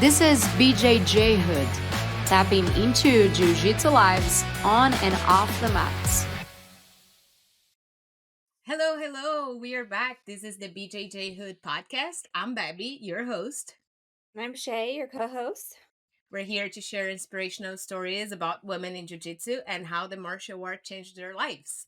This is BJJHOOD, tapping into Jiu-Jitsu lives on and off the mats. Hello, we are back. This is the BJJHOOD Podcast. I'm Baby, your host. I'm Shay, your co-host. We're here to share inspirational stories about women in Jiu-Jitsu and how the martial art changed their lives.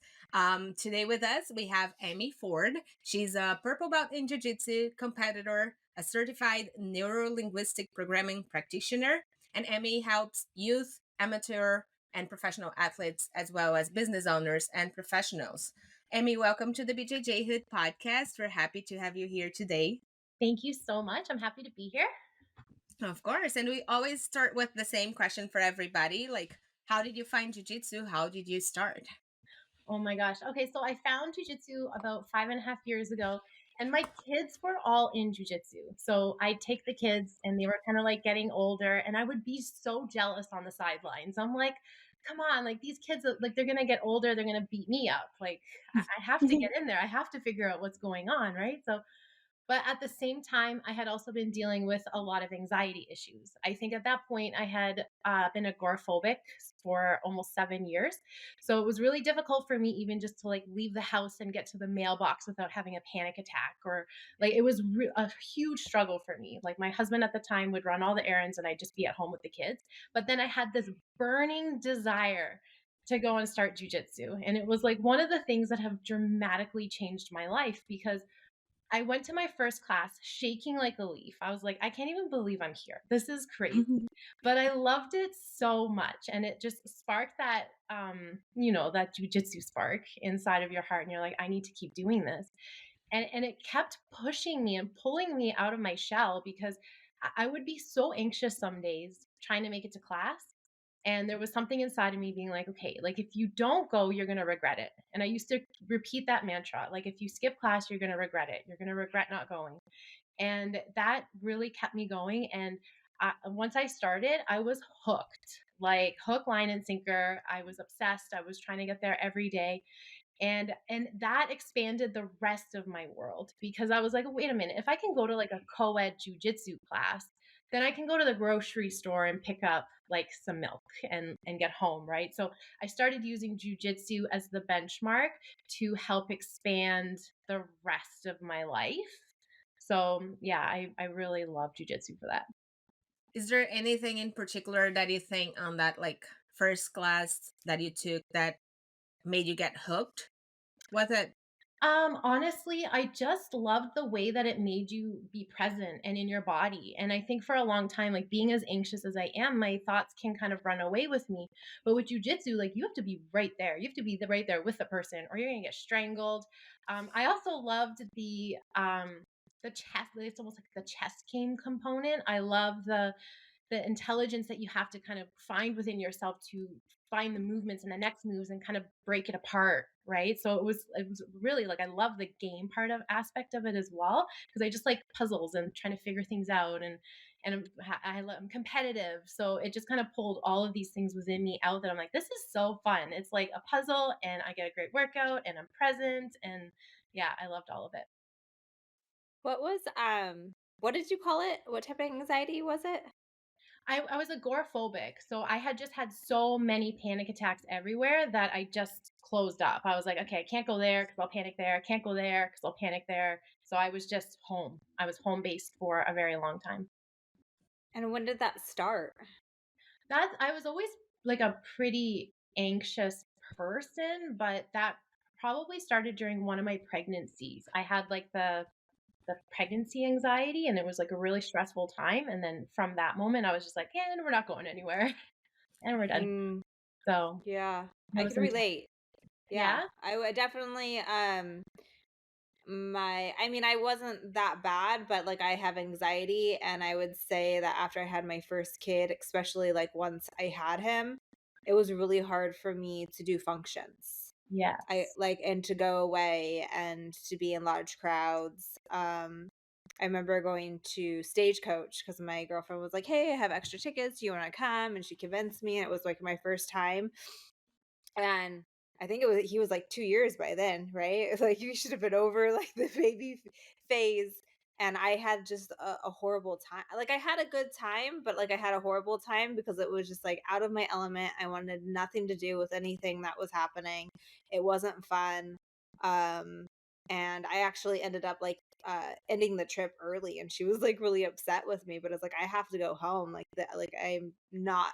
Today with us, we have Amy Ford. She's a purple belt in Jiu-Jitsu competitor, a certified neuro-linguistic programming practitioner, and Amy helps youth, amateur, and professional athletes, as well as business owners and professionals. Amy, welcome to the BJJHOOD Podcast. We're happy to have you here today. Thank you so much. I'm happy to be here. Of course. And we always start with the same question for everybody. Like, how did you find jiu-jitsu? How did you start? Oh my gosh. Okay, so I found jiu-jitsu about 5.5 years ago, and my kids were all in jiu-jitsu. So I'd take the kids, and they were kind of like getting older, and I would be so jealous on the sidelines. I'm like, come on, like these kids, like they're gonna get older, they're gonna beat me up. Like I have to get in there. I have to figure out what's going on, right? But at the same time, I had also been dealing with a lot of anxiety issues. I think at that point, I had been agoraphobic for almost 7 years. So it was really difficult for me even just to like leave the house and get to the mailbox without having a panic attack. Or like it was a huge struggle for me. Like my husband at the time would run all the errands and I'd just be at home with the kids. But then I had this burning desire to go and start jujitsu. And it was like one of the things that have dramatically changed my life because I went to my first class shaking like a leaf. I was like, I can't even believe I'm here. This is crazy. But I loved it so much. And it just sparked that, that jujitsu spark inside of your heart. And you're like, I need to keep doing this. And it kept pushing me and pulling me out of my shell because I would be so anxious some days trying to make it to class. And there was something inside of me being like, okay, like if you don't go, you're going to regret it. And I used to repeat that mantra. Like if you skip class, you're going to regret it. You're going to regret not going. And that really kept me going. And once I started, I was hooked, like hook, line, and sinker. I was obsessed. I was trying to get there every day. And that expanded the rest of my world because I was like, wait a minute, if I can go to like a co-ed jujitsu class, then I can go to the grocery store and pick up like some milk and get home, right? So I started using jujitsu as the benchmark to help expand the rest of my life. So yeah, I really love jujitsu for that. Is there anything in particular that you think on that like first class that you took that made you get hooked? Was it? Honestly, I just loved the way that it made you be present and in your body. And I think for a long time, like being as anxious as I am, my thoughts can kind of run away with me. But with jujitsu, like you have to be right there. You have to be right there with the person, or you're gonna get strangled. I also loved the chest. It's almost like the chest game component. I love the intelligence that you have to kind of find within yourself to find the movements and the next moves and kind of break it apart, right? So it was really like I love the game part of aspect of it as well because I just like puzzles and trying to figure things out and I'm competitive, so it just kind of pulled all of these things within me out that I'm like, this is so fun. It's like a puzzle and I get a great workout and I'm present, and yeah, I loved all of it. What did you call it? What type of anxiety was it? I was agoraphobic, so I had just had so many panic attacks everywhere that I just closed up. I was like, okay, I can't go there because I'll panic there. I can't go there because I'll panic there. So I was just home. I was home based for a very long time. And when did that start? I was always like a pretty anxious person, but that probably started during one of my pregnancies. I had like the pregnancy anxiety, and it was like a really stressful time. And then from that moment, I was just like, yeah, we're not going anywhere. And we're done. So yeah, that I was could some relate. Yeah? I would definitely I wasn't that bad, but like I have anxiety, and I would say that after I had my first kid, especially like once I had him, it was really hard for me to do functions. Yes. And to go away and to be in large crowds. I remember going to Stagecoach because my girlfriend was like, hey, I have extra tickets. Do you want to come? And she convinced me. And it was like my first time. And I think he was like 2 years by then, right? Like you should have been over like the baby phase. and I had just a horrible time. Like, I had a good time, but like I had a horrible time because it was just like out of my element. I wanted nothing to do with anything that was happening. It wasn't fun. And I actually ended up like ending the trip early, and she was like really upset with me, but it's like I have to go home. Like that, like I'm not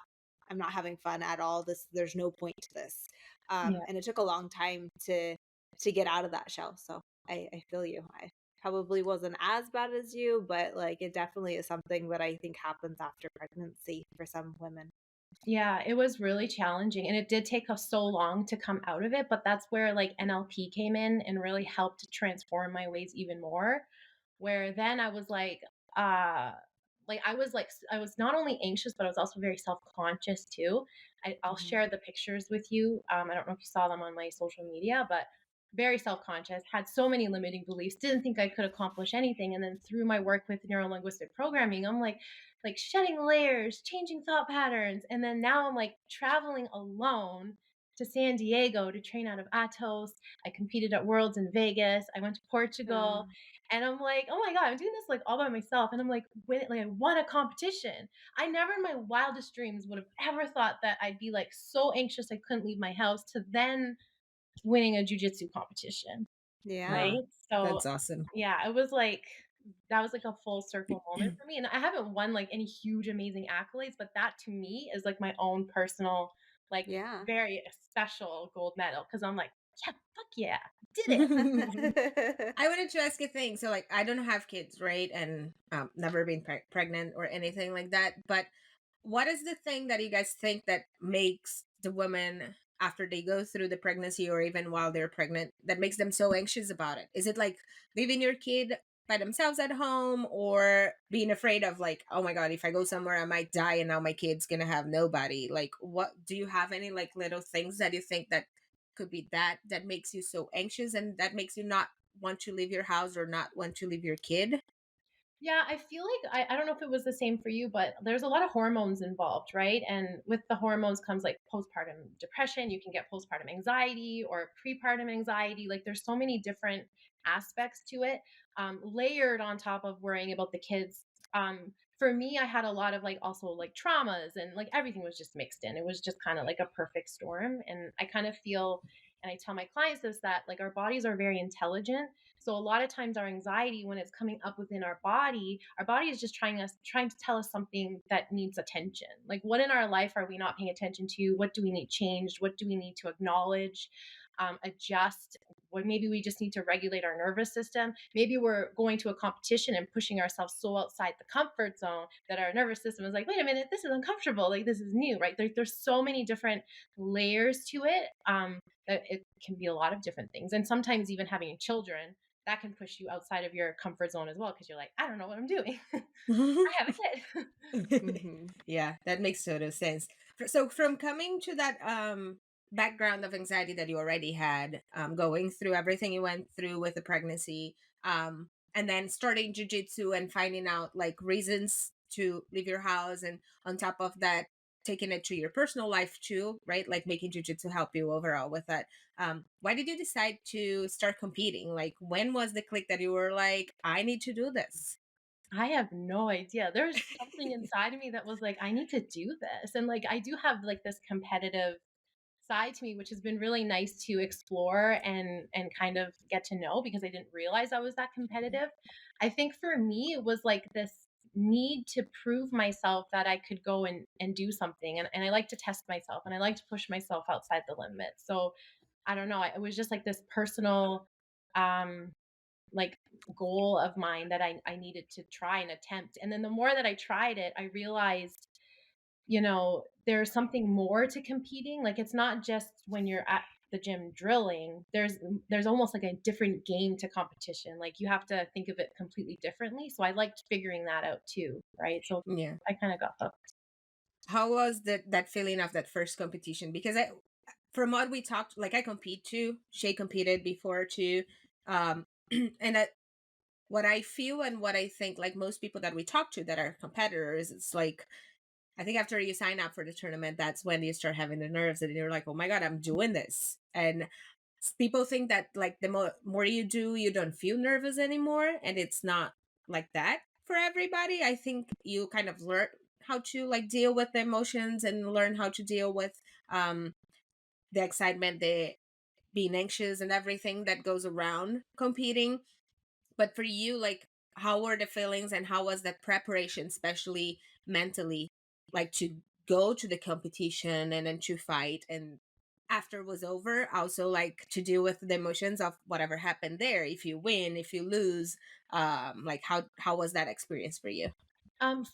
having fun at all. There's no point to this. Yeah. And it took a long time to get out of that shell. So I feel you. I probably wasn't as bad as you, but like it definitely is something that I think happens after pregnancy for some women. Yeah, it was really challenging, and it did take us so long to come out of it, but that's where like NLP came in and really helped transform my ways even more. Where then I was uh I was not only anxious, but I was also very self-conscious too. I'll Mhm. share the pictures with you. I don't know if you saw them on my social media, but very self-conscious, had so many limiting beliefs, didn't think I could accomplish anything. And then through my work with neuro-linguistic programming, I'm like shedding layers, changing thought patterns. And then now I'm like traveling alone to San Diego to train out of Atos. I competed at Worlds in Vegas. I went to Portugal. And I'm like, oh my God, I'm doing this like all by myself. And I'm like, I won a competition. I never in my wildest dreams would have ever thought that I'd be like so anxious I couldn't leave my house to then winning a jujitsu competition. Yeah. Wow, Right. So that's awesome. yeah, it was like that was like a full circle moment for me. And I haven't won like any huge amazing accolades, but that to me is like my own personal, like Yeah. very special gold medal. Cause I'm like, yeah, fuck yeah, did it. I wanted to ask you a thing. So, like, I don't have kids, right? And never been pregnant or anything like that. But what is the thing that you guys think that makes the women after they go through the pregnancy or even while they're pregnant that makes them so anxious about it? Is it like leaving your kid by themselves at home or being afraid of like, oh my God, if I go somewhere, I might die and now my kid's going to have nobody? Like, what do you have any like little things that you think that could be that makes you so anxious and that makes you not want to leave your house or not want to leave your kid? Yeah, I feel like I don't know if it was the same for you, but there's a lot of hormones involved, right? And with the hormones comes like postpartum depression. You can get postpartum anxiety or prepartum anxiety. Like there's so many different aspects to it, layered on top of worrying about the kids. For me, I had a lot of like also like traumas and like everything was just mixed in. It was just kind of like a perfect storm. And I kind of feel, and I tell my clients this, that like our bodies are very intelligent, so a lot of times our anxiety, when it's coming up within our body is just trying to tell us something that needs attention. Like what in our life are we not paying attention to? What do we need changed? What do we need to acknowledge, adjust? What maybe we just need to regulate our nervous system. Maybe we're going to a competition and pushing ourselves so outside the comfort zone that our nervous system is like, wait a minute, this is uncomfortable. Like this is new, right? There's so many different layers to it. That it can be a lot of different things. And sometimes even having children, that can push you outside of your comfort zone as well because you're like, I don't know what I'm doing. I have a kid. Mhm. Yeah, that makes total sense. So from coming to that background of anxiety that you already had, going through everything you went through with the pregnancy, and then starting jujitsu and finding out like reasons to leave your house, and on top of that, taking it to your personal life too, right? Like making jujitsu help you overall with that. Why did you decide to start competing? Like, when was the click that you were like, I need to do this? I have no idea. There's something inside of me that was like, I need to do this. And like, I do have like this competitive side to me, which has been really nice to explore and kind of get to know because I didn't realize I was that competitive. I think for me, it was like this need to prove myself that I could go and do something. And I like to test myself and I like to push myself outside the limit. So I don't know. It was just like this personal, um, like goal of mine that I needed to try and attempt. And then the more that I tried it, I realized, there's something more to competing. Like it's not just when you're at the gym drilling. There's almost like a different game to competition. Like you have to think of it completely differently. So I liked figuring that out too, right? So Yeah. I kind of got hooked. How was that feeling of that first competition? Because from what we talked, like I compete too. Shay competed before too. Um, and what I feel and what I think, like most people that we talk to that are competitors, it's like, I think after you sign up for the tournament, that's when you start having the nerves and you're like, oh my God, I'm doing this. And people think that like the more you do, you don't feel nervous anymore. And it's not like that for everybody. I think you kind of learn how to like deal with the emotions and learn how to deal with the excitement, the being anxious and everything that goes around competing. But for you, like, how were the feelings and how was that preparation, especially mentally, like to go to the competition and then to fight, and after it was over, also like to deal with the emotions of whatever happened there, if you win, if you lose, like how was that experience for you?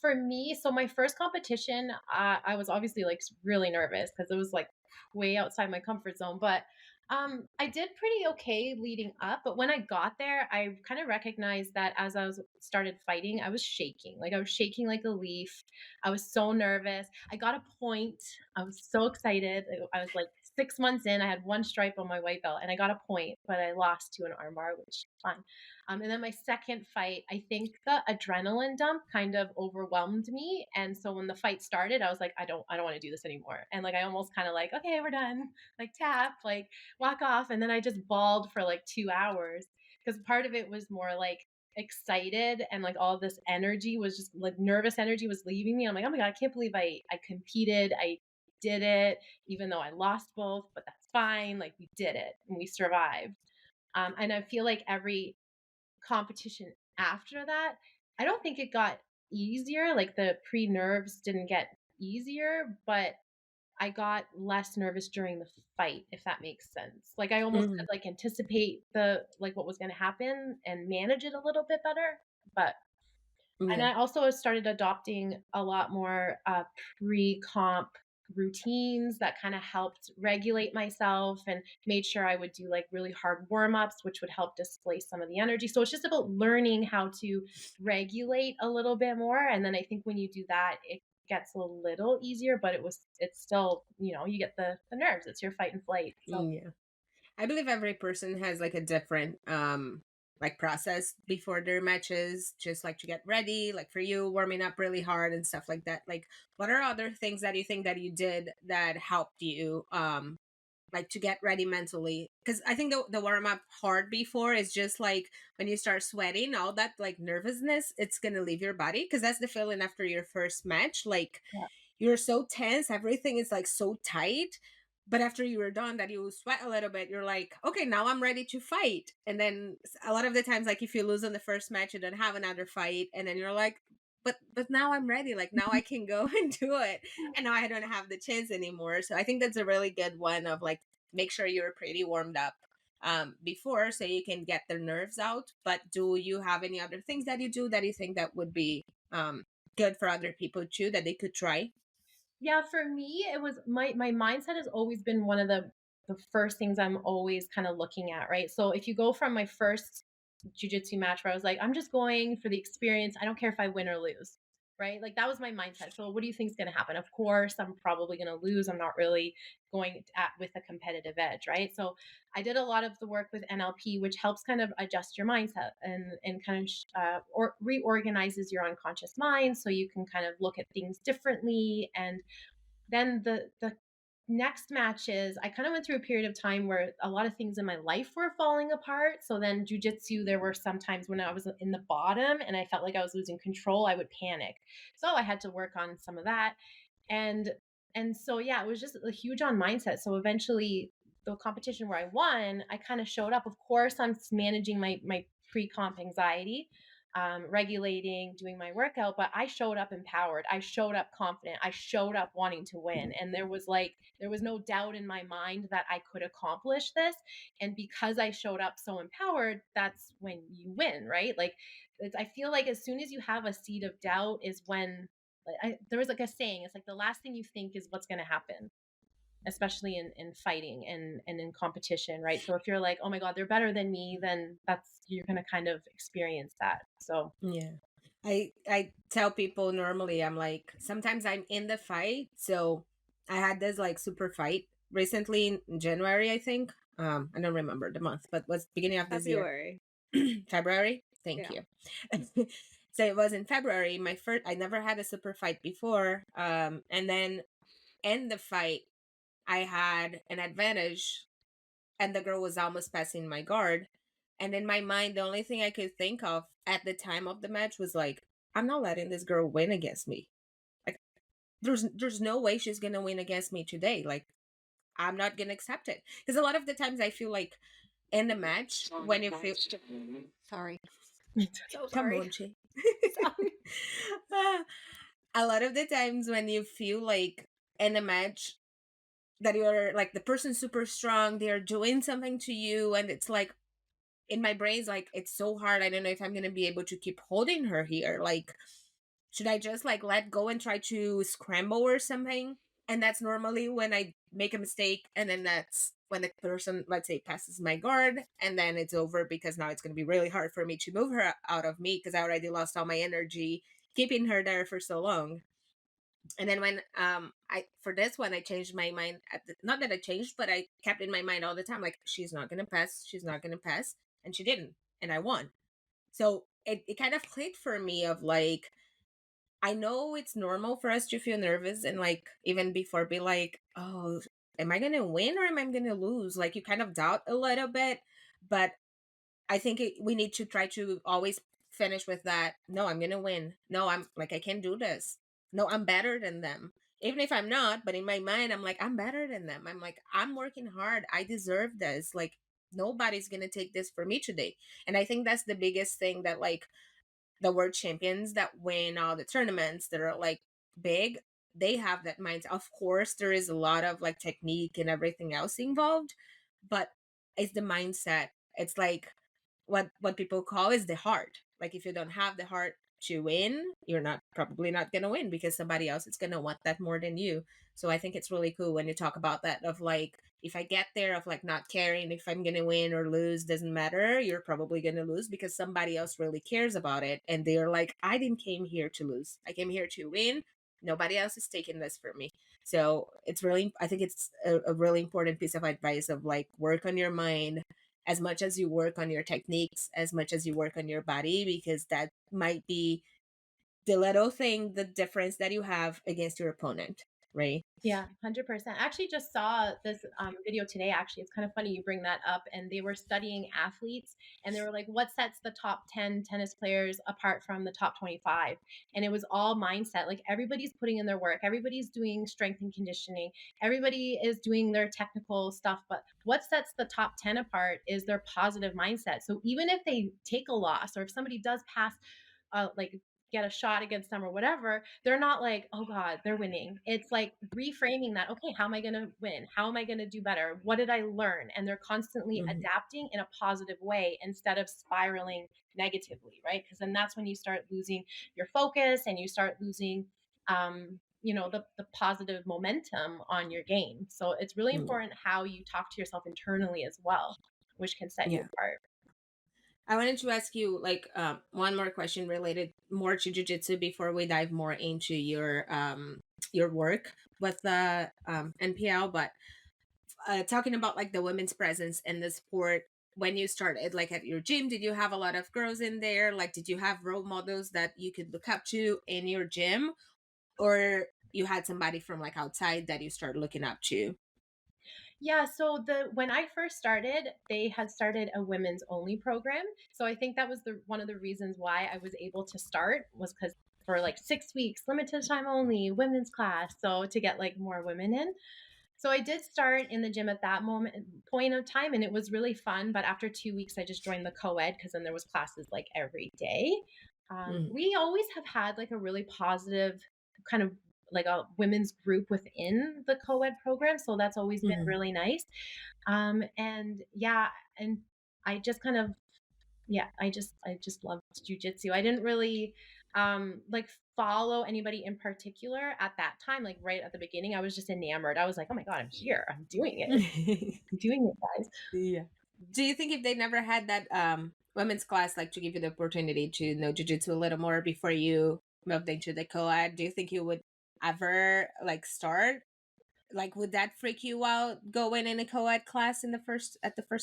For me, so my first competition, I was obviously like really nervous because it was like way outside my comfort zone. But I did pretty okay leading up. But when I got there, I kind of recognized that as I was started fighting, I was shaking. Like I was shaking like a leaf. I was so nervous. I got a point. I was so excited. I was like 6 months in. I had one stripe on my white belt, and I got a point, but I lost to an armbar, which is fine. And then my second fight, I think the adrenaline dump kind of overwhelmed me. And so when the fight started, I was like, I don't want to do this anymore. And like, I almost kind of like, okay, we're done. Like tap, like walk off. And then I just bawled for like 2 hours because part of it was more like excited and like all this energy was just like nervous energy was leaving me. I'm like, oh my God, I can't believe I competed. I did it, even though I lost both, but that's fine. Like we did it and we survived. And I feel like every competition after that, I don't think it got easier. Like the pre nerves didn't get easier, but I got less nervous during the fight, if that makes sense. Like I almost Hmm. could like anticipate the like what was going to happen and manage it a little bit better. But and Yeah. I also started adopting a lot more pre-comp routines that kind of helped regulate myself and made sure I would do like really hard warm-ups, which would help displace some of the energy. So it's just about learning how to regulate a little bit more. And then I think when you do that, it gets a little easier, but it's still, you get the nerves. It's your fight and flight. So Yeah. I believe every person has like a different like process before their matches, just like to get ready, like for you warming up really hard and stuff like that. Like what are other things that you think that you did that helped you like to get ready mentally? Because I think the warm up hard before is just like when you start sweating, all that like nervousness, it's gonna leave your body, because that's the feeling after your first match. Like yeah. you're so tense, everything is like so tight, but after you were done, that you sweat a little bit, you're like, okay, now I'm ready to fight. And then a lot of the times, like if you lose in the first match, you don't have another fight, and then you're like, but now I'm ready, like now I can go and do it, and now I don't have the chance anymore. So I think that's a really good one of like, make sure you're pretty warmed up before, so you can get the nerves out. But do you have any other things that you do that you think that would be good for other people too, that they could try? Yeah, for me, it was my mindset has always been one of the first things I'm always kind of looking at, right? So if you go from my first jujitsu match where I was like, I'm just going for the experience. I don't care if I win or lose, right? Like that was my mindset. So what do you think is going to happen? Of course, I'm probably going to lose. I'm not really going at with a competitive edge, right? So I did a lot of the work with NLP, which helps kind of adjust your mindset and kind of or reorganizes your unconscious mind so you can kind of look at things differently. And then the next matches, I kind of went through a period of time where a lot of things in my life were falling apart. So then jujitsu, there were some times when I was in the bottom and I felt like I was losing control, I would panic. So I had to work on some of that. And and so yeah, it was just a huge on mindset. So eventually the competition where I won, I kind of showed up. Of course, I'm managing my pre-comp anxiety, regulating, doing my workout, but I showed up empowered. I showed up confident. I showed up wanting to win. And there was no doubt in my mind that I could accomplish this. And because I showed up so empowered, that's when you win, right? Like, I feel like as soon as you have a seed of doubt is when, there was like a saying, it's like the last thing you think is what's going to happen, especially in fighting and in competition, right? So if you're like, oh my God, they're better than me, then you're going to kind of experience that. So Yeah. I tell people normally, I'm like, sometimes I'm in the fight. So I had this like super fight recently in January, I think. I don't remember the month, but was beginning of this year. February. February. Thank Yeah. you. So it was in February. My first, I never had a super fight before. And then in the fight, I had an advantage, and the girl was almost passing my guard. And in my mind, the only thing I could think of at the time of the match was like, I'm not letting this girl win against me. Like, there's no way she's gonna win against me today. Like, I'm not gonna accept it. Because a lot of the times I feel like in the match, when you feel Sorry. So come sorry. on, Chi. Sorry. A lot of the times when you feel like in a match that you're like the person's super strong, they're doing something to you, and it's like in my brain's like it's so hard. I don't know if I'm gonna be able to keep holding her here. Like, should I just like let go and try to scramble or something? And that's normally when I make a mistake, and then that's when the person, let's say, passes my guard, and then it's over because now it's gonna be really hard for me to move her out of me because I already lost all my energy keeping her there for so long. And then when I for this one I changed my mind not that I changed, but I kept in my mind all the time like she's not gonna pass, she's not gonna pass, and she didn't, and I won. So it kind of clicked for me of like, I know it's normal for us to feel nervous and like even before be like, oh, am I gonna win or am I gonna lose? Like you kind of doubt a little bit, but I think we need to try to always finish with that. No, I'm gonna win. No, I'm like I can do this. No, I'm better than them. Even if I'm not, but in my mind, I'm like I'm better than them. I'm like I'm working hard. I deserve this. Like nobody's gonna take this for me today. And I think that's the biggest thing that like the world champions that win all the tournaments that are like big, they have that mindset. Of course, there is a lot of like technique and everything else involved, but it's the mindset. It's like what people call is the heart. Like if you don't have the heart to win, you're not probably not gonna win because somebody else is gonna want that more than you. So I think it's really cool when you talk about that of like if I get there of like not caring if I'm gonna win or lose doesn't matter, you're probably gonna lose because somebody else really cares about it and they're like, I didn't came here to lose. I came here to win. Nobody else is taking this for me. So it's really I think it's a really important piece of advice of like work on your mind as much as you work on your techniques, as much as you work on your body, because that might be the little thing, the difference that you have against your opponent, right? Yeah, 100%. I actually just saw this video today. Actually, it's kind of funny you bring that up. And they were studying athletes and they were like, what sets the top 10 tennis players apart from the top 25? And it was all mindset. Like everybody's putting in their work, everybody's doing strength and conditioning, everybody is doing their technical stuff. But what sets the top 10 apart is their positive mindset. So even if they take a loss or if somebody does pass, like get a shot against them or whatever, they're not like, oh God, they're winning. It's like reframing that, okay, how am I going to win? How am I going to do better? What did I learn? And they're constantly Mhm. adapting in a positive way instead of spiraling negatively, right? Because then that's when you start losing your focus and you start losing, the positive momentum on your game. So it's really Yeah. important how you talk to yourself internally as well, which can set you Yeah. apart. I wanted to ask you like one more question related more to jiu-jitsu before we dive more into your work with the NPL, but talking about like the women's presence in the sport when you started like at your gym, did you have a lot of girls in there? Like did you have role models that you could look up to in your gym, or you had somebody from like outside that you started looking up to? Yeah, so the when I first started, they had started a women's only program. So I think that was the one of the reasons why I was able to start was because for like 6 weeks, limited time only, women's class. So to get like more women in. So I did start in the gym at that point of time and it was really fun. But after 2 weeks, I just joined the co-ed because then there was classes like every day. Mm, We always have had like a really positive kind of like a women's group within the co-ed program. So that's always been mhm, really nice. And yeah, and I just kind of I just loved jujitsu. I didn't really like follow anybody in particular at that time. Like right at the beginning, I was just enamored. I was like, oh my god, I'm here. I'm doing it. mhm. I'm doing it, guys. Yeah. Do you think if they never had that women's class, like to give you the opportunity to know jujitsu a little more before you moved into the co-ed, do you think you would ever like start? Like, would that freak you out going in a co-ed class in the first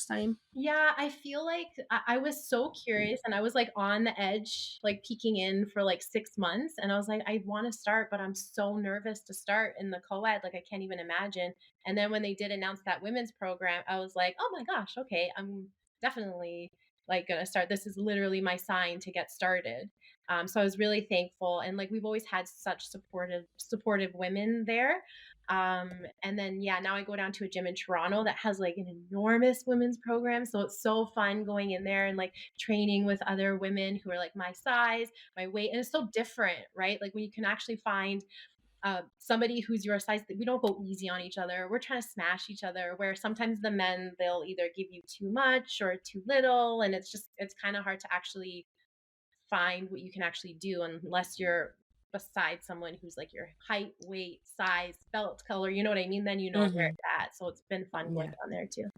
time? Yeah, I feel like I was so curious and I was like on the edge, like peeking in for like 6 months. And I was like, I want to start, but I'm so nervous to start in the co ed. Like, I can't even imagine. And then when they did announce that women's program, I was like, oh my gosh, okay, I'm definitely like going to start. This is literally my sign to get started. So I was really thankful. And like, we've always had such supportive women there. And then, yeah, now I go down to a gym in Toronto that has like an enormous women's program. So it's so fun going in there and like training with other women who are like my size, my weight. And it's so different, right? Like when you can actually find somebody who's your size, that we don't go easy on each other. We're trying to smash each other, where sometimes the men, they'll either give you too much or too little. And it's kind of hard to actually find what you can actually do unless you're beside someone who's like your height, weight, size, belt color, you know what I mean? Then you know where it's at. So it's been fun going down there too.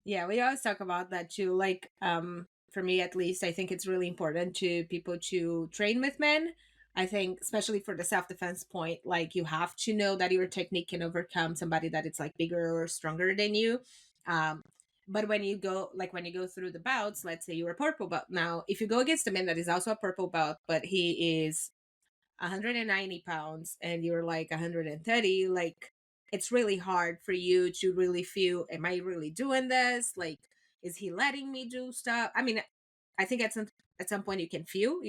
Yeah, we always talk about that too. Like, for me at least, I think it's really important to people to train with men. I think, especially for the self-defense point, like you have to know that your technique can overcome somebody that it's like bigger or stronger than you. But when you go through the bouts, let's say you're a purple belt. Now, if you go against a man that is also a purple belt, but he is 190 pounds and you're like 130, like it's really hard for you to really feel, am I really doing this? Like, is he letting me do stuff? I mean, I think at some point you can feel,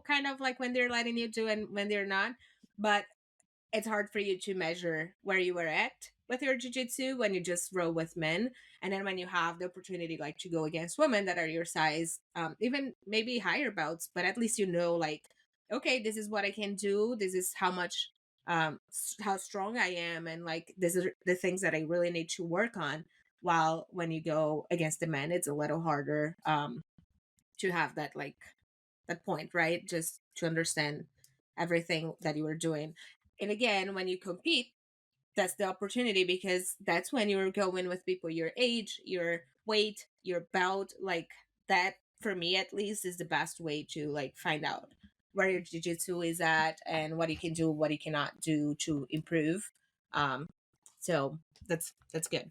kind of like when they're letting you do and when they're not. But it's hard for you to measure where you were at with your jiu-jitsu when you just roll with men. And then when you have the opportunity like to go against women that are your size, even maybe higher belts, but at least like, okay, this is what I can do, this is how much how strong I am, and like these are the things that I really need to work on. While when you go against the men, it's a little harder to have that like that point, right? Just to understand everything that you were doing. And again, when you compete, that's the opportunity, because that's when you're going with people your age, your weight, your belt. Like that, for me at least, is the best way to like find out where your jiu-jitsu is at and what you can do, what you cannot do to improve. So that's good.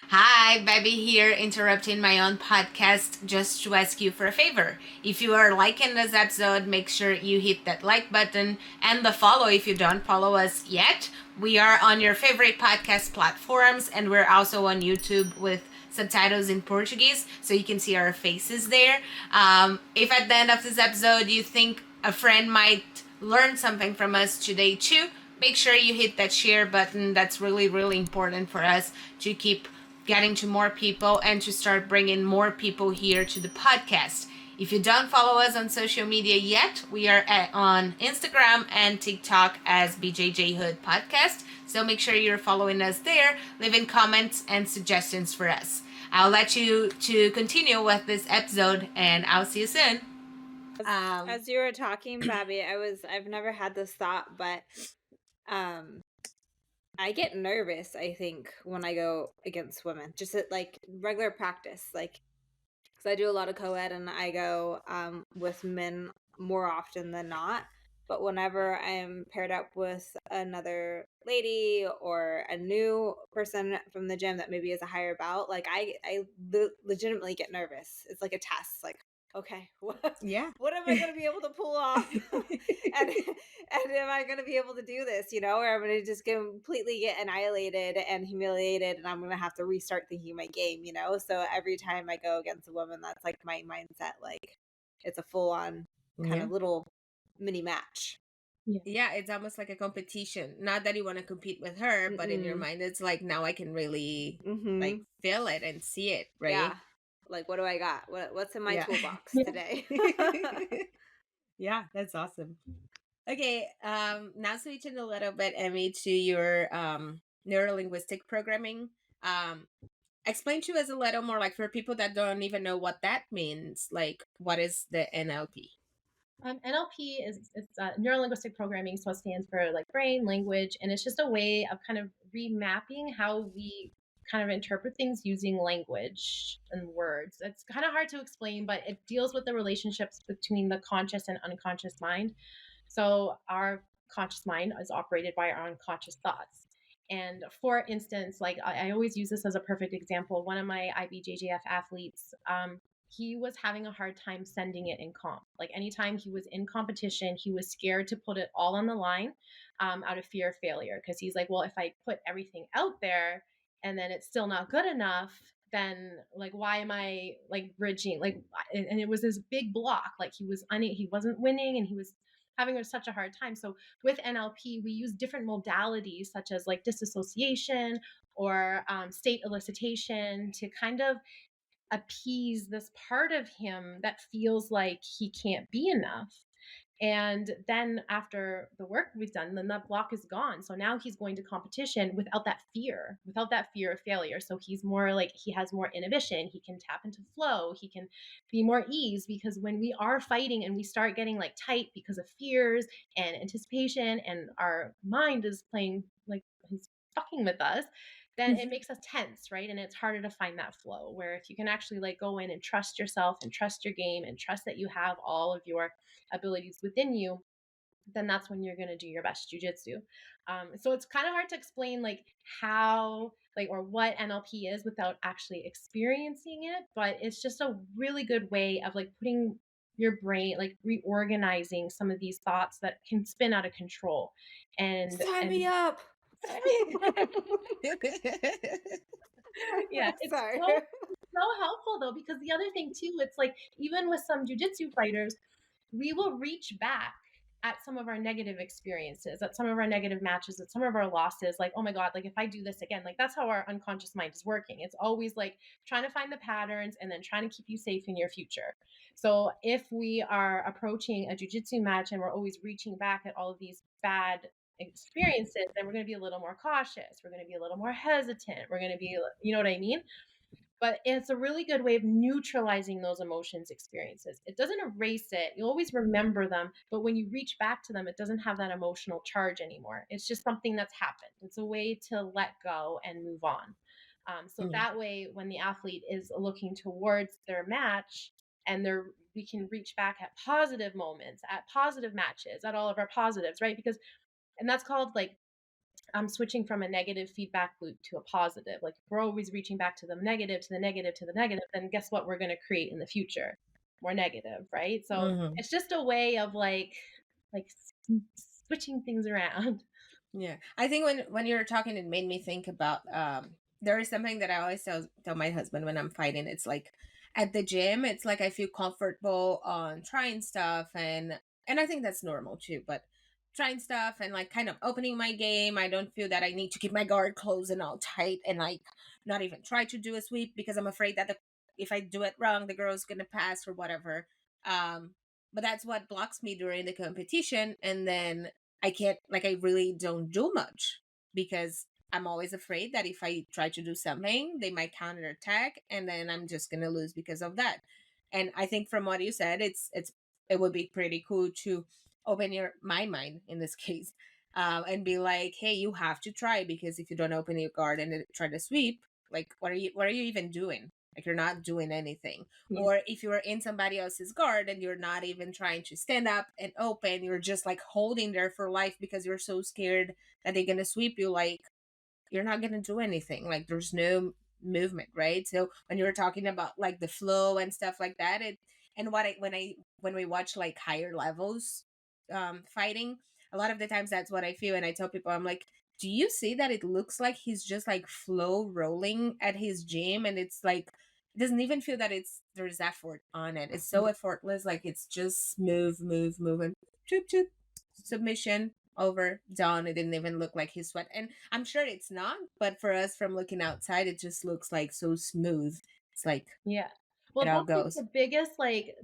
Hi, Baby here, interrupting my own podcast just to ask you for a favor. If you are liking this episode, make sure you hit that like button and the follow if you don't follow us yet. We are on your favorite podcast platforms, and we're also on YouTube with subtitles in Portuguese, so you can see our faces there. If at the end of this episode you think a friend might learn something from us today too, make sure you hit that share button. That's really, really important for us to keep getting to more people and to start bringing more people here to the podcast. If you don't follow us on social media yet, we are on Instagram and TikTok as BJJHOOD Podcast. So make sure you're following us there, leaving comments and suggestions for us. I'll let you to continue with this episode, and I'll see you soon. As you were talking, Babby, I've never had this thought, but I get nervous, I think, when I go against women, just at like regular practice, like, because I do a lot of co-ed and I go with men more often than not. But whenever I'm paired up with another lady or a new person from the gym that maybe is a higher belt, like I legitimately get nervous. It's like a test, like, okay, what am I going to be able to pull off? and am I going to be able to do this, or I'm going to just completely get annihilated and humiliated, and I'm going to have to restart thinking my game, So every time I go against a woman, that's like my mindset. Like it's a full on kind of little mini match. Yeah, it's almost like a competition. Not that you want to compete with her, but in your mind, it's like, now I can really like feel it and see it, right? Yeah. Like, what do I got? What's in my toolbox today? Yeah, that's awesome. Okay, now switching a little bit, Emmy, to your neuro-linguistic programming. Explain to us a little more, like for people that don't even know what that means, like what is the NLP? NLP is neuro-linguistic programming, so it stands for like brain, language, and it's just a way of kind of remapping how we kind of interpret things using language and words. It's kind of hard to explain, but it deals with the relationships between the conscious and unconscious mind. So our conscious mind is operated by our unconscious thoughts. And for instance, like I always use this as a perfect example. One of my IBJJF athletes, he was having a hard time sending it in comp. Like anytime he was in competition, he was scared to put it all on the line out of fear of failure. Because he's like, well, if I put everything out there and then it's still not good enough, then like why am I like bridging like, and it was this big block, like he wasn't winning and he was having such a hard time. So with NLP we use different modalities such as like disassociation or state elicitation to kind of appease this part of him that feels like he can't be enough. And then after the work we've done, then that block is gone. So now he's going to competition without that fear of failure. So he's more like, he has more inhibition. He can tap into flow. He can be more ease, because when we are fighting and we start getting like tight because of fears and anticipation, and our mind is playing like he's fucking with us, then it makes us tense, right? And it's harder to find that flow, where if you can actually like go in and trust yourself and trust your game and trust that you have all of your abilities within you, then that's when you're going to do your best jujitsu. So it's kind of hard to explain like how like or what NLP is without actually experiencing it, but it's just a really good way of like putting your brain, like reorganizing some of these thoughts that can spin out of control. Sign me And up. yeah, it's Sorry. so helpful though, because the other thing too, it's like even with some jujitsu fighters, we will reach back at some of our negative experiences, at some of our negative matches, at some of our losses. Like, oh my God, like if I do this again, like that's how our unconscious mind is working. It's always like trying to find the patterns and then trying to keep you safe in your future. So if we are approaching a jujitsu match and we're always reaching back at all of these bad experiences, then we're going to be a little more cautious. We're going to be a little more hesitant. We're going to be, you know what I mean? But it's a really good way of neutralizing those emotions experiences. It doesn't erase it. You always remember them, but when you reach back to them, it doesn't have that emotional charge anymore. It's just something that's happened. It's a way to let go and move on. So Yeah. that way, when the athlete is looking towards their match, and we can reach back at positive moments, at positive matches, at all of our positives, right? Because, and that's called like switching from a negative feedback loop to a positive. Like if we're always reaching back to the negative, to the negative, to the negative, then guess what we're going to create in the future? More negative, right? So Mhm. it's just a way of like switching things around. Yeah, I think when you were talking, it made me think about there is something that I always tell my husband when I'm fighting. It's like at the gym, it's like I feel comfortable on trying stuff, and I think that's normal too. But trying stuff and like kind of opening my game, I don't feel that I need to keep my guard closed and all tight and like not even try to do a sweep because I'm afraid that if I do it wrong, the girl's gonna pass or whatever. But that's what blocks me during the competition, and then I can't, like, I really don't do much because I'm always afraid that if I try to do something, they might counterattack and then I'm just going to lose because of that. And I think from what you said, it would be pretty cool to open my mind in this case, and be like, hey, you have to try, because if you don't open your guard and try to sweep, like, what are you even doing? Like, you're not doing anything. Yeah. Or if you're in somebody else's guard and you're not even trying to stand up and open, you're just like holding there for life because you're so scared that they're going to sweep you, like, you're not going to do anything. Like, there's no movement, right? So when you were talking about like the flow and stuff like that, and when we watch like higher levels fighting, a lot of the times that's what I feel. And I tell people, I'm like, do you see that it looks like he's just like flow rolling at his gym, and it's like it doesn't even feel that there's effort on it. It's so effortless, like it's just move and choop choop, submission, over, done. It didn't even look like his sweat, and I'm sure it's not, but for us from looking outside, it just looks like so smooth. It's like Yeah. it Well, all that's like goes. the biggest,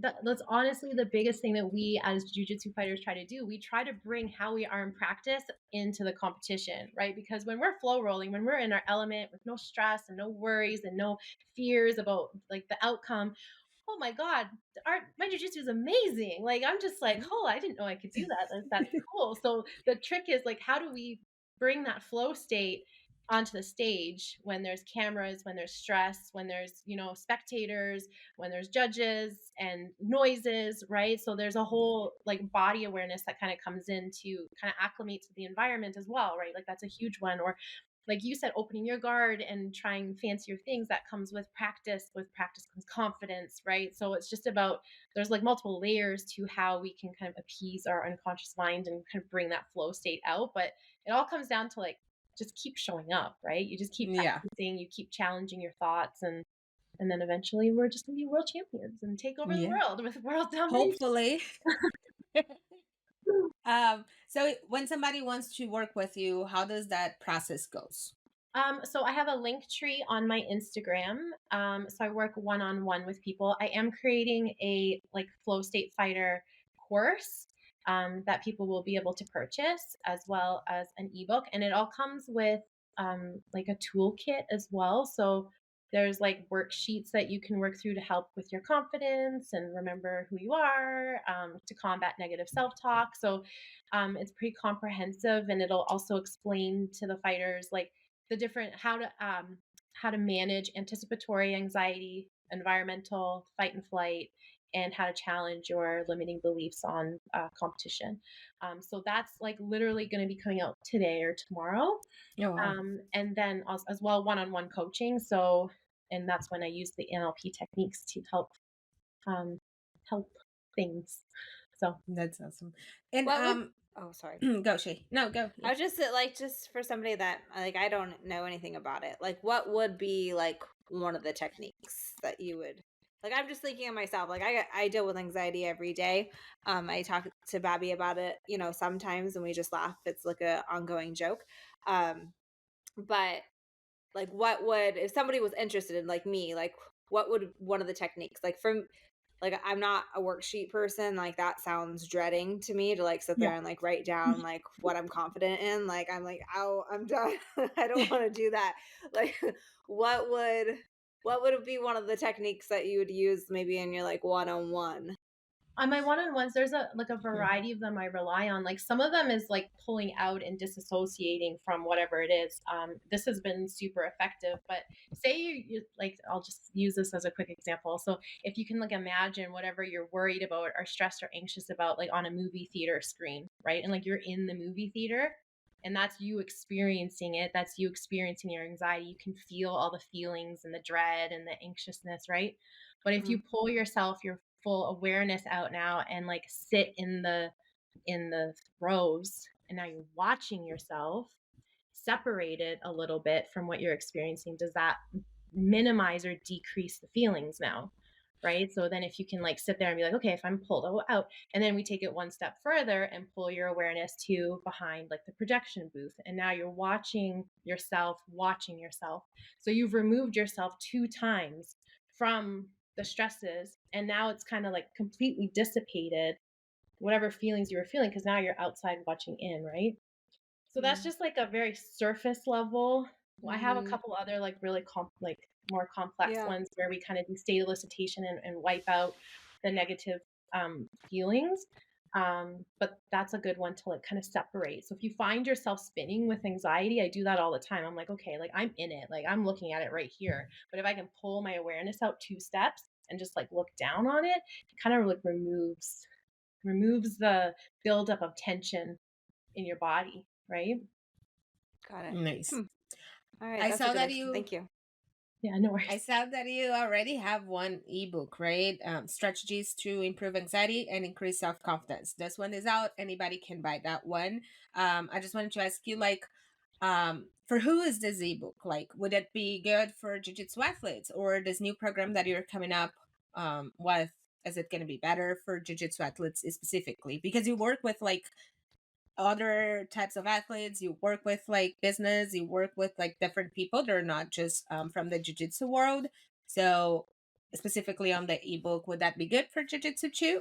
that's honestly the biggest thing that we as jujitsu fighters try to do. We try to bring how we are in practice into the competition, right? Because when we're flow rolling, when we're in our element with no stress and no worries and no fears about like the outcome, oh my God, my jujitsu is amazing. Like I'm just like, oh, I didn't know I could do that. That's cool. So the trick is like, how do we bring that flow state onto the stage when there's cameras, when there's stress, when there's, spectators, when there's judges and noises, right? So there's a whole like body awareness that kind of comes in to kind of acclimate to the environment as well, right? Like that's a huge one. Or like you said, opening your guard and trying fancier things, that comes with practice. With practice comes confidence, right? So it's just about, there's like multiple layers to how we can kind of appease our unconscious mind and kind of bring that flow state out. But it all comes down to like just keep showing up, right? You just keep Yeah. practicing, you keep challenging your thoughts, and And then eventually we're just going to be world champions and take over the Yeah. world with world domination. Hopefully. So when somebody wants to work with you, how does that process goes? So I have a link tree on my Instagram. So I work one-on-one with people. I am creating a like flow state fighter course that people will be able to purchase, as well as an ebook, and it all comes with like a toolkit as well. So there's like worksheets that you can work through to help with your confidence and remember who you are, to combat negative self-talk. So it's pretty comprehensive, and it'll also explain to the fighters like the different how to manage anticipatory anxiety, environmental fight and flight, and how to challenge your limiting beliefs on competition. So that's like literally going to be coming out today or tomorrow. Oh, wow. And then also, as well, one-on-one coaching. So, and that's when I use the NLP techniques to um, help things. So That's awesome. And What would oh sorry. go Shay. No, go. I was just like, just for somebody that like I don't know anything about it, like what would be like one of the techniques that you would like? I'm just thinking of myself. Like I deal with anxiety every day. I talk to Bobby about it, sometimes, and we just laugh. It's like a ongoing joke. But like, what would, if somebody was interested in like me, like what would one of the techniques like from like I'm not a worksheet person, like that sounds dreading to me to like sit there yeah. and like write down like what I'm confident in. Like I'm like, oh, I'm done. I don't want to do that. Like what would be one of the techniques that you would use maybe in your like one-on-one? On my one-on-ones, there's a variety of them I rely on. Like some of them is like pulling out and disassociating from whatever it is. This has been super effective. But say you like, I'll just use this as a quick example. So if you can like imagine whatever you're worried about or stressed or anxious about, like on a movie theater screen, right? And like you're in the movie theater, and that's you experiencing it. That's you experiencing your anxiety. You can feel all the feelings and the dread and the anxiousness, right? But if you pull yourself, your full awareness out now and like sit in the throes, and now you're watching yourself separated a little bit from what you're experiencing, does that minimize or decrease the feelings now? Right. So then if you can like sit there and be like, okay, if I'm pulled out, and then we take it one step further and pull your awareness to behind like the projection booth. And now you're watching yourself. So you've removed yourself 2 times from the stresses. And now it's kind of like completely dissipated whatever feelings you were feeling, because now you're outside watching in. Right. So that's just like a very surface level. I have a couple other like really more complex ones where we kind of do state elicitation and wipe out the negative feelings. But that's a good one to like kind of separate. So if you find yourself spinning with anxiety, I do that all the time. I'm like, okay, like I'm in it, like I'm looking at it right here. But if I can pull my awareness out 2 steps and just like look down on it, it kind of like removes the buildup of tension in your body, right? Got it. Nice. All right. I That's saw a good that idea. you. Thank you. Yeah, no worries. I saw that you already have one ebook, right? Strategies to improve anxiety and increase self-confidence. This one is out. Anybody can buy that one. I just wanted to ask you, like, for who is this ebook? Like, would it be good for Jiu-Jitsu athletes, or this new program that you're coming up with? Is it going to be better for Jiu-Jitsu athletes specifically? Because you work with like other types of athletes, you work with like business, you work with like different people. They're not just from the jiu-jitsu world. So specifically on the ebook, would that be good for jiu-jitsu too?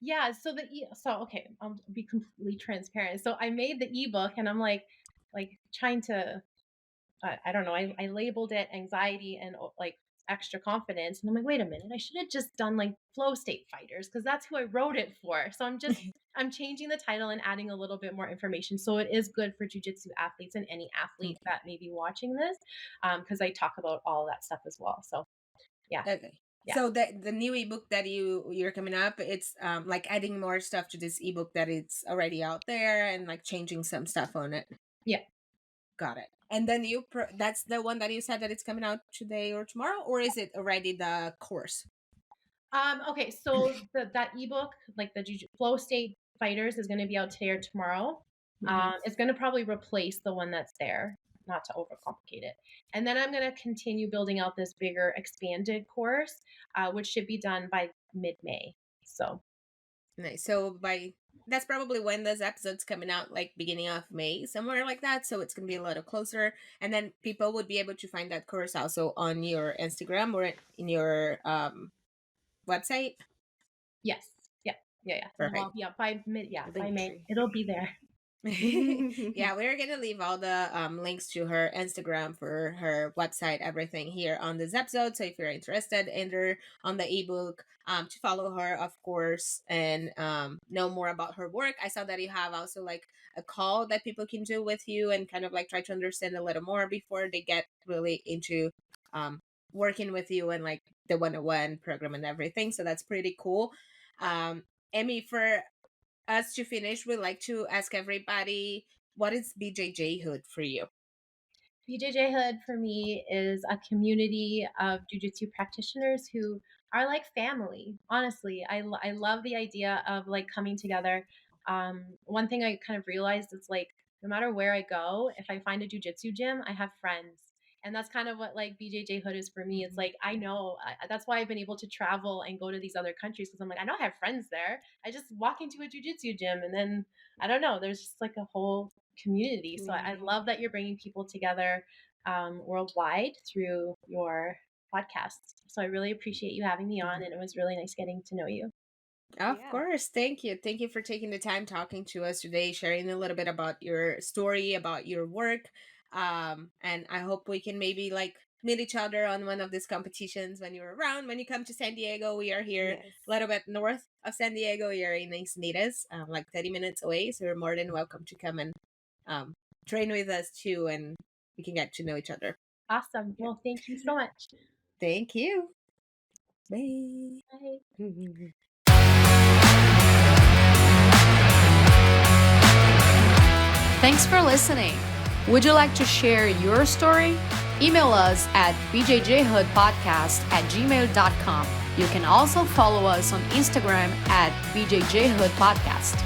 Yeah, so okay, I'll be completely transparent. So I made the ebook, and I'm like trying to I don't know, I labeled it anxiety and like extra confidence, and I'm like, wait a minute, I should have just done like flow state fighters, because that's who I wrote it for. So I'm changing the title and adding a little bit more information, so it is good for jiu-jitsu athletes and any athlete that may be watching this, because I talk about all that stuff as well. So yeah. Okay. Yeah. So the new ebook that you're coming up, it's like adding more stuff to this ebook that it's already out there, and like changing some stuff on it. Yeah. Got it. And then that's the one that you said that it's coming out today or tomorrow, or is it already the course? Okay, so that ebook, like the flow state fighters, is going to be out today or tomorrow. It's going to probably replace the one that's there. not to overcomplicate it. And then I'm going to continue building out this bigger expanded course, which should be done by mid-May. So nice. So that's probably when this episode's coming out, like beginning of May, somewhere like that. So it's gonna be a little closer, and then people would be able to find that course also on your Instagram or in your website. yes, yeah. Perfect. Well, by Link May, tree. it'll be there. Yeah, we're gonna leave all the links to her Instagram, for her website, everything here on this episode. So if you're interested in her on the ebook, to follow her, of course, and know more about her work. I saw that you have also like a call that people can do with you and kind of like try to understand a little more before they get really into working with you and like the one-on-one program and everything. So that's pretty cool. Emmy, for us to finish, we'd like to ask everybody, what is BJJHOOD for you? BJJHOOD for me is a community of Jiu-Jitsu practitioners who are like family. Honestly, I love the idea of like coming together. One thing I kind of realized is like no matter where I go, if I find a Jiu-Jitsu gym, I have friends. And that's kind of what like BJJHOOD is for me. It's like I know that's why I've been able to travel and go to these other countries, because I'm like I know I have friends there. I just walk into a Jiu-Jitsu gym and then I don't know. There's just like a whole community. So I love that you're bringing people together worldwide through your podcast. So I really appreciate you having me on, and it was really nice getting to know you. Of course. Thank you. Thank you for taking the time talking to us today, sharing a little bit about your story, about your work. And I hope we can maybe like meet each other on one of these competitions when you're around. When you come to San Diego, we are here a little bit north of San Diego. We are in Encinitas, like 30 minutes away. So you're more than welcome to come and train with us too, and we can get to know each other. Awesome. Well, thank you so much. Thank you. Bye. Bye. Thanks for listening. Would you like to share your story? Email us at bjjhoodpodcast@gmail.com. You can also follow us on Instagram at BJJHOOD Podcast.